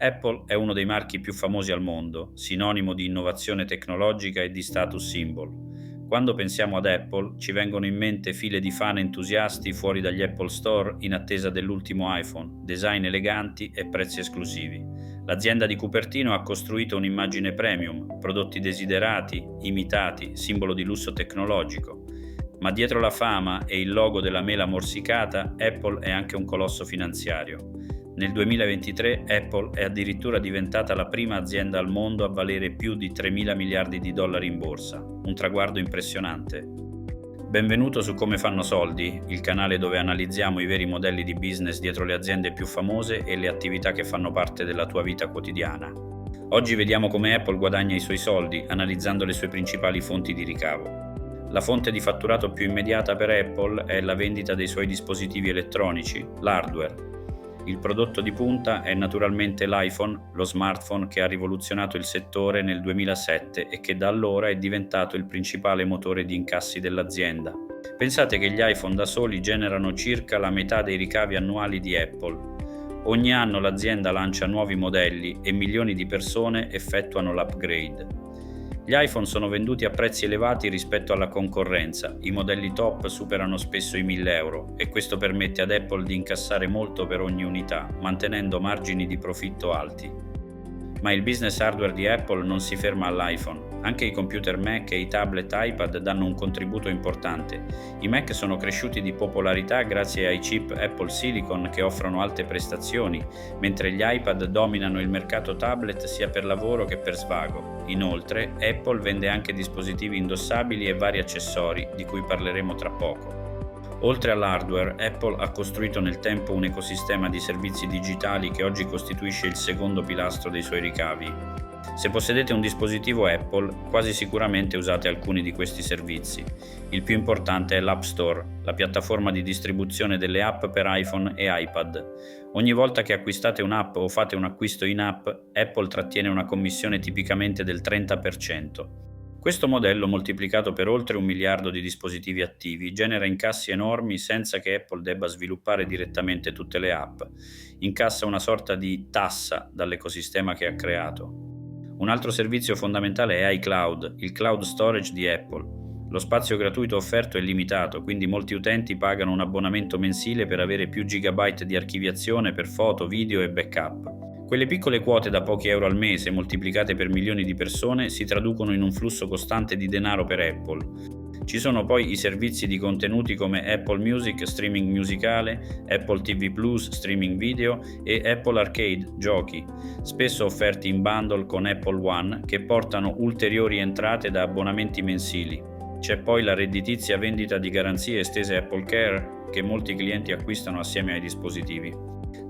Apple è uno dei marchi più famosi al mondo, sinonimo di innovazione tecnologica e di status symbol. Quando pensiamo ad Apple, ci vengono in mente file di fan entusiasti fuori dagli Apple Store in attesa dell'ultimo iPhone, design eleganti e prezzi esclusivi. L'azienda di Cupertino ha costruito un'immagine premium, prodotti desiderati, imitati, simbolo di lusso tecnologico. Ma dietro la fama e il logo della mela morsicata, Apple è anche un colosso finanziario. Nel 2023 Apple è addirittura diventata la prima azienda al mondo a valere più di 3.000 miliardi di dollari in borsa, un traguardo impressionante. Benvenuto su Come fanno soldi, il canale dove analizziamo i veri modelli di business dietro le aziende più famose e le attività che fanno parte della tua vita quotidiana. Oggi vediamo come Apple guadagna i suoi soldi analizzando le sue principali fonti di ricavo. La fonte di fatturato più immediata per Apple è la vendita dei suoi dispositivi elettronici, l'hardware. Il prodotto di punta è naturalmente l'iPhone, lo smartphone che ha rivoluzionato il settore nel 2007 e che da allora è diventato il principale motore di incassi dell'azienda. Pensate che gli iPhone da soli generano circa la metà dei ricavi annuali di Apple. Ogni anno l'azienda lancia nuovi modelli e milioni di persone effettuano l'upgrade. Gli iPhone sono venduti a prezzi elevati rispetto alla concorrenza, i modelli top superano spesso i 1.000 euro e questo permette ad Apple di incassare molto per ogni unità, mantenendo margini di profitto alti. Ma il business hardware di Apple non si ferma all'iPhone. Anche i computer Mac e i tablet iPad danno un contributo importante. I Mac sono cresciuti di popolarità grazie ai chip Apple Silicon che offrono alte prestazioni, mentre gli iPad dominano il mercato tablet sia per lavoro che per svago. Inoltre, Apple vende anche dispositivi indossabili e vari accessori, di cui parleremo tra poco. Oltre all'hardware, Apple ha costruito nel tempo un ecosistema di servizi digitali che oggi costituisce il secondo pilastro dei suoi ricavi. Se possedete un dispositivo Apple, quasi sicuramente usate alcuni di questi servizi. Il più importante è l'App Store, la piattaforma di distribuzione delle app per iPhone e iPad. Ogni volta che acquistate un'app o fate un acquisto in app, Apple trattiene una commissione tipicamente del 30%. Questo modello, moltiplicato per oltre 1 miliardo di dispositivi attivi, genera incassi enormi senza che Apple debba sviluppare direttamente tutte le app. Incassa una sorta di tassa dall'ecosistema che ha creato. Un altro servizio fondamentale è iCloud, il cloud storage di Apple. Lo spazio gratuito offerto è limitato, quindi molti utenti pagano un abbonamento mensile per avere più gigabyte di archiviazione per foto, video e backup. Quelle piccole quote da pochi euro al mese, moltiplicate per milioni di persone, si traducono in un flusso costante di denaro per Apple. Ci sono poi i servizi di contenuti come Apple Music, streaming musicale, Apple TV Plus, streaming video e Apple Arcade, giochi, spesso offerti in bundle con Apple One, che portano ulteriori entrate da abbonamenti mensili. C'è poi la redditizia vendita di garanzie estese Apple Care, che molti clienti acquistano assieme ai dispositivi.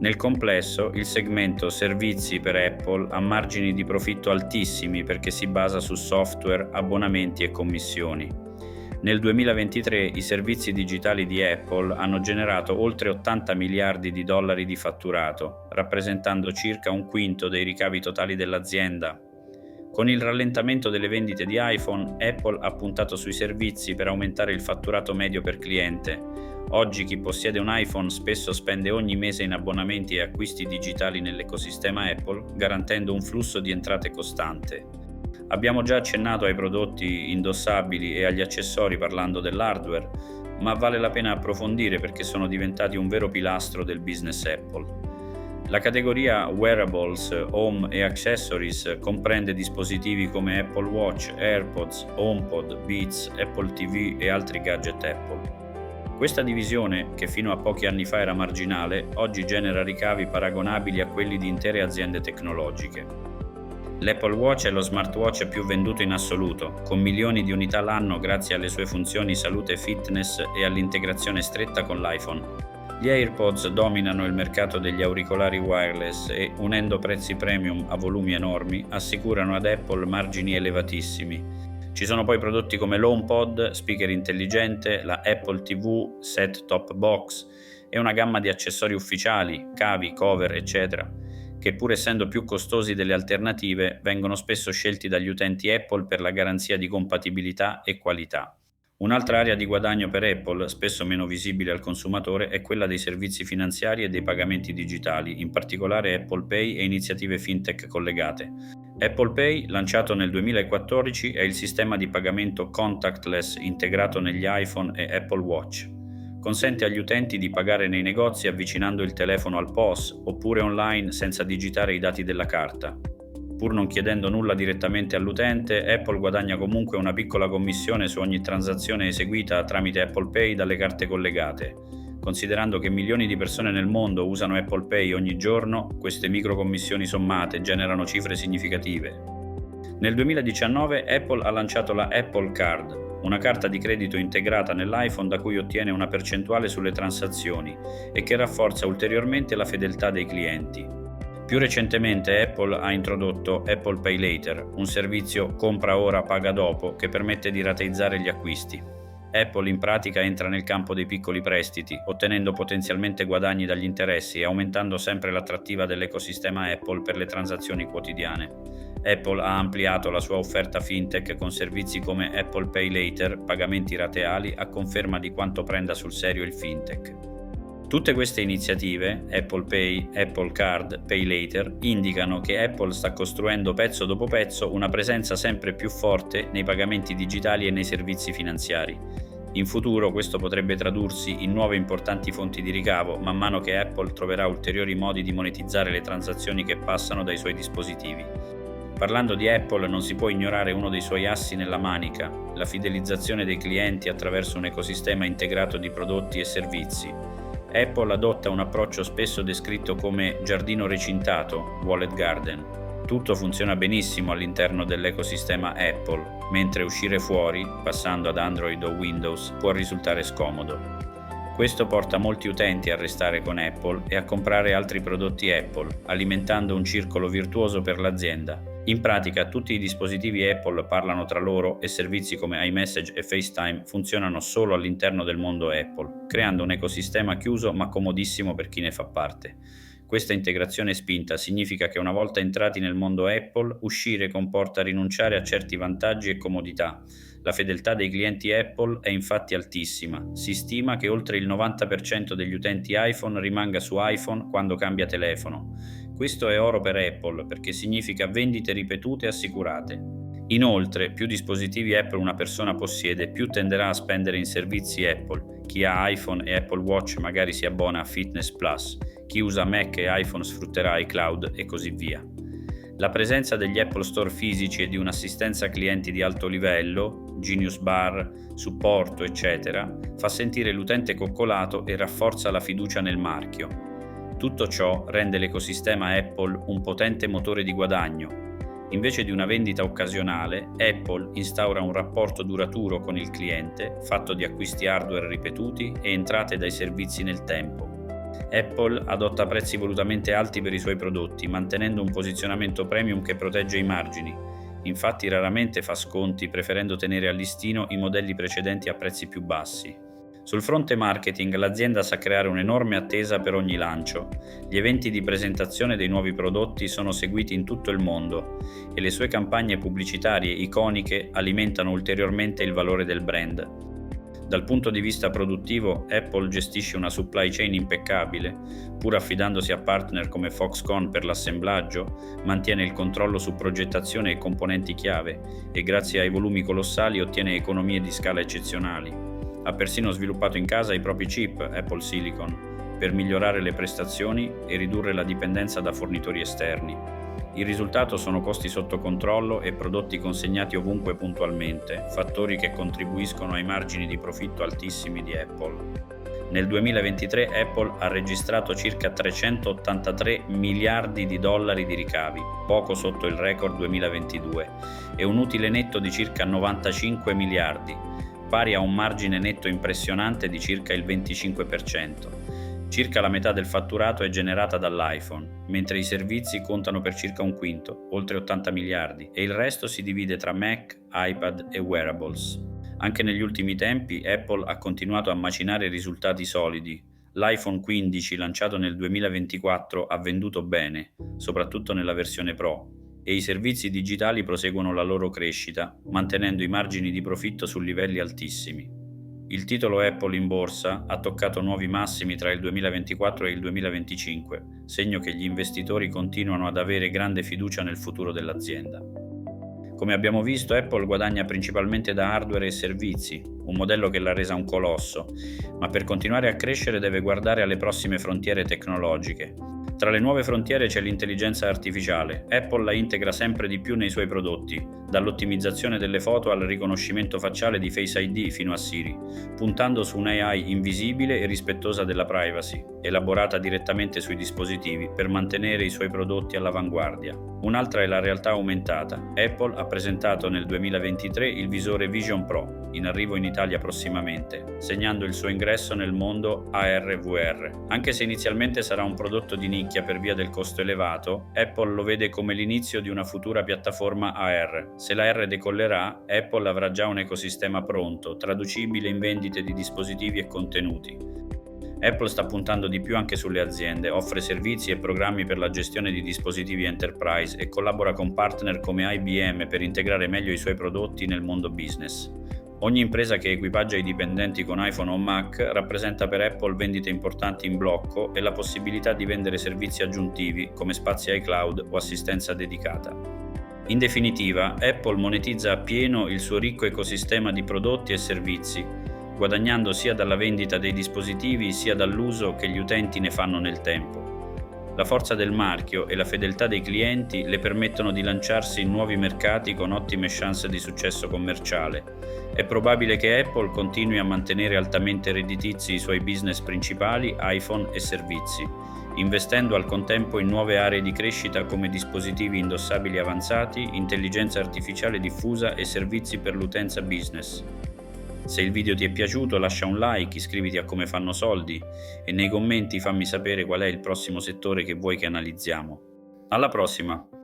Nel complesso, il segmento servizi per Apple ha margini di profitto altissimi perché si basa su software, abbonamenti e commissioni. Nel 2023 i servizi digitali di Apple hanno generato oltre 80 miliardi di dollari di fatturato, rappresentando circa un quinto dei ricavi totali dell'azienda. Con il rallentamento delle vendite di iPhone, Apple ha puntato sui servizi per aumentare il fatturato medio per cliente. Oggi chi possiede un iPhone spesso spende ogni mese in abbonamenti e acquisti digitali nell'ecosistema Apple, garantendo un flusso di entrate costante. Abbiamo già accennato ai prodotti indossabili e agli accessori parlando dell'hardware, ma vale la pena approfondire perché sono diventati un vero pilastro del business Apple. La categoria Wearables, Home e Accessories comprende dispositivi come Apple Watch, AirPods, HomePod, Beats, Apple TV e altri gadget Apple. Questa divisione, che fino a pochi anni fa era marginale, oggi genera ricavi paragonabili a quelli di intere aziende tecnologiche. L'Apple Watch è lo smartwatch più venduto in assoluto, con milioni di unità l'anno grazie alle sue funzioni salute e fitness e all'integrazione stretta con l'iPhone. Gli AirPods dominano il mercato degli auricolari wireless e, unendo prezzi premium a volumi enormi, assicurano ad Apple margini elevatissimi. Ci sono poi prodotti come l'HomePod, speaker intelligente, la Apple TV, set-top box e una gamma di accessori ufficiali, cavi, cover, eccetera, che pur essendo più costosi delle alternative, vengono spesso scelti dagli utenti Apple per la garanzia di compatibilità e qualità. Un'altra area di guadagno per Apple, spesso meno visibile al consumatore, è quella dei servizi finanziari e dei pagamenti digitali, in particolare Apple Pay e iniziative fintech collegate. Apple Pay, lanciato nel 2014, è il sistema di pagamento contactless integrato negli iPhone e Apple Watch. Consente agli utenti di pagare nei negozi avvicinando il telefono al POS oppure online senza digitare i dati della carta. Pur non chiedendo nulla direttamente all'utente, Apple guadagna comunque una piccola commissione su ogni transazione eseguita tramite Apple Pay dalle carte collegate. Considerando che milioni di persone nel mondo usano Apple Pay ogni giorno, queste microcommissioni sommate generano cifre significative. Nel 2019 Apple ha lanciato la Apple Card, una carta di credito integrata nell'iPhone da cui ottiene una percentuale sulle transazioni e che rafforza ulteriormente la fedeltà dei clienti. Più recentemente Apple ha introdotto Apple Pay Later, un servizio compra ora paga dopo che permette di rateizzare gli acquisti. Apple in pratica entra nel campo dei piccoli prestiti, ottenendo potenzialmente guadagni dagli interessi e aumentando sempre l'attrattiva dell'ecosistema Apple per le transazioni quotidiane. Apple ha ampliato la sua offerta fintech con servizi come Apple Pay Later, pagamenti rateali, a conferma di quanto prenda sul serio il fintech. Tutte queste iniziative, Apple Pay, Apple Card, Pay Later, indicano che Apple sta costruendo pezzo dopo pezzo una presenza sempre più forte nei pagamenti digitali e nei servizi finanziari. In futuro questo potrebbe tradursi in nuove importanti fonti di ricavo, man mano che Apple troverà ulteriori modi di monetizzare le transazioni che passano dai suoi dispositivi. Parlando di Apple non si può ignorare uno dei suoi assi nella manica, la fidelizzazione dei clienti attraverso un ecosistema integrato di prodotti e servizi. Apple adotta un approccio spesso descritto come giardino recintato, walled garden. Tutto funziona benissimo all'interno dell'ecosistema Apple, mentre uscire fuori, passando ad Android o Windows, può risultare scomodo. Questo porta molti utenti a restare con Apple e a comprare altri prodotti Apple, alimentando un circolo virtuoso per l'azienda. In pratica tutti i dispositivi Apple parlano tra loro e servizi come iMessage e FaceTime funzionano solo all'interno del mondo Apple, creando un ecosistema chiuso ma comodissimo per chi ne fa parte. Questa integrazione spinta significa che una volta entrati nel mondo Apple, uscire comporta rinunciare a certi vantaggi e comodità. La fedeltà dei clienti Apple è infatti altissima. Si stima che oltre il 90% degli utenti iPhone rimanga su iPhone quando cambia telefono. Questo è oro per Apple perché significa vendite ripetute e assicurate. Inoltre, più dispositivi Apple una persona possiede, più tenderà a spendere in servizi Apple. Chi ha iPhone e Apple Watch magari si abbona a Fitness Plus, chi usa Mac e iPhone sfrutterà iCloud e così via. La presenza degli Apple Store fisici e di un'assistenza clienti di alto livello, Genius Bar, supporto, eccetera, fa sentire l'utente coccolato e rafforza la fiducia nel marchio. Tutto ciò rende l'ecosistema Apple un potente motore di guadagno. Invece di una vendita occasionale, Apple instaura un rapporto duraturo con il cliente, fatto di acquisti hardware ripetuti e entrate dai servizi nel tempo. Apple adotta prezzi volutamente alti per i suoi prodotti, mantenendo un posizionamento premium che protegge i margini. Infatti raramente fa sconti, preferendo tenere a listino i modelli precedenti a prezzi più bassi. Sul fronte marketing l'azienda sa creare un'enorme attesa per ogni lancio. Gli eventi di presentazione dei nuovi prodotti sono seguiti in tutto il mondo e le sue campagne pubblicitarie iconiche alimentano ulteriormente il valore del brand. Dal punto di vista produttivo, Apple gestisce una supply chain impeccabile, pur affidandosi a partner come Foxconn per l'assemblaggio, mantiene il controllo su progettazione e componenti chiave e grazie ai volumi colossali ottiene economie di scala eccezionali. Ha persino sviluppato in casa i propri chip Apple Silicon per migliorare le prestazioni e ridurre la dipendenza da fornitori esterni. Il risultato sono costi sotto controllo e prodotti consegnati ovunque puntualmente, fattori che contribuiscono ai margini di profitto altissimi di Apple. Nel 2023 Apple ha registrato circa 383 miliardi di dollari di ricavi, poco sotto il record 2022, e un utile netto di circa 95 miliardi, pari a un margine netto impressionante di circa il 25%. Circa la metà del fatturato è generata dall'iPhone, mentre i servizi contano per circa un quinto, oltre 80 miliardi, e il resto si divide tra Mac, iPad e wearables. Anche negli ultimi tempi Apple ha continuato a macinare risultati solidi. L'iPhone 15 lanciato nel 2024 ha venduto bene, soprattutto nella versione Pro, e i servizi digitali proseguono la loro crescita, mantenendo i margini di profitto su livelli altissimi. Il titolo Apple in borsa ha toccato nuovi massimi tra il 2024 e il 2025, segno che gli investitori continuano ad avere grande fiducia nel futuro dell'azienda. Come abbiamo visto, Apple guadagna principalmente da hardware e servizi, un modello che l'ha resa un colosso, ma per continuare a crescere deve guardare alle prossime frontiere tecnologiche. Tra le nuove frontiere c'è l'intelligenza artificiale. Apple la integra sempre di più nei suoi prodotti, dall'ottimizzazione delle foto al riconoscimento facciale di Face ID fino a Siri, puntando su un'AI invisibile e rispettosa della privacy, elaborata direttamente sui dispositivi per mantenere i suoi prodotti all'avanguardia. Un'altra è la realtà aumentata. Apple ha presentato nel 2023 il visore Vision Pro, in arrivo in Italia prossimamente, segnando il suo ingresso nel mondo AR/VR. Anche se inizialmente sarà un prodotto di nicchia per via del costo elevato, Apple lo vede come l'inizio di una futura piattaforma AR. Se la R decollerà, Apple avrà già un ecosistema pronto, traducibile in vendite di dispositivi e contenuti. Apple sta puntando di più anche sulle aziende, offre servizi e programmi per la gestione di dispositivi enterprise e collabora con partner come IBM per integrare meglio i suoi prodotti nel mondo business. Ogni impresa che equipaggia i dipendenti con iPhone o Mac rappresenta per Apple vendite importanti in blocco e la possibilità di vendere servizi aggiuntivi come spazi iCloud o assistenza dedicata. In definitiva, Apple monetizza appieno il suo ricco ecosistema di prodotti e servizi, guadagnando sia dalla vendita dei dispositivi sia dall'uso che gli utenti ne fanno nel tempo. La forza del marchio e la fedeltà dei clienti le permettono di lanciarsi in nuovi mercati con ottime chance di successo commerciale. È probabile che Apple continui a mantenere altamente redditizi i suoi business principali, iPhone e servizi, investendo al contempo in nuove aree di crescita come dispositivi indossabili avanzati, intelligenza artificiale diffusa e servizi per l'utenza business. Se il video ti è piaciuto lascia un like, iscriviti a Come fanno soldi e nei commenti fammi sapere qual è il prossimo settore che vuoi che analizziamo. Alla prossima!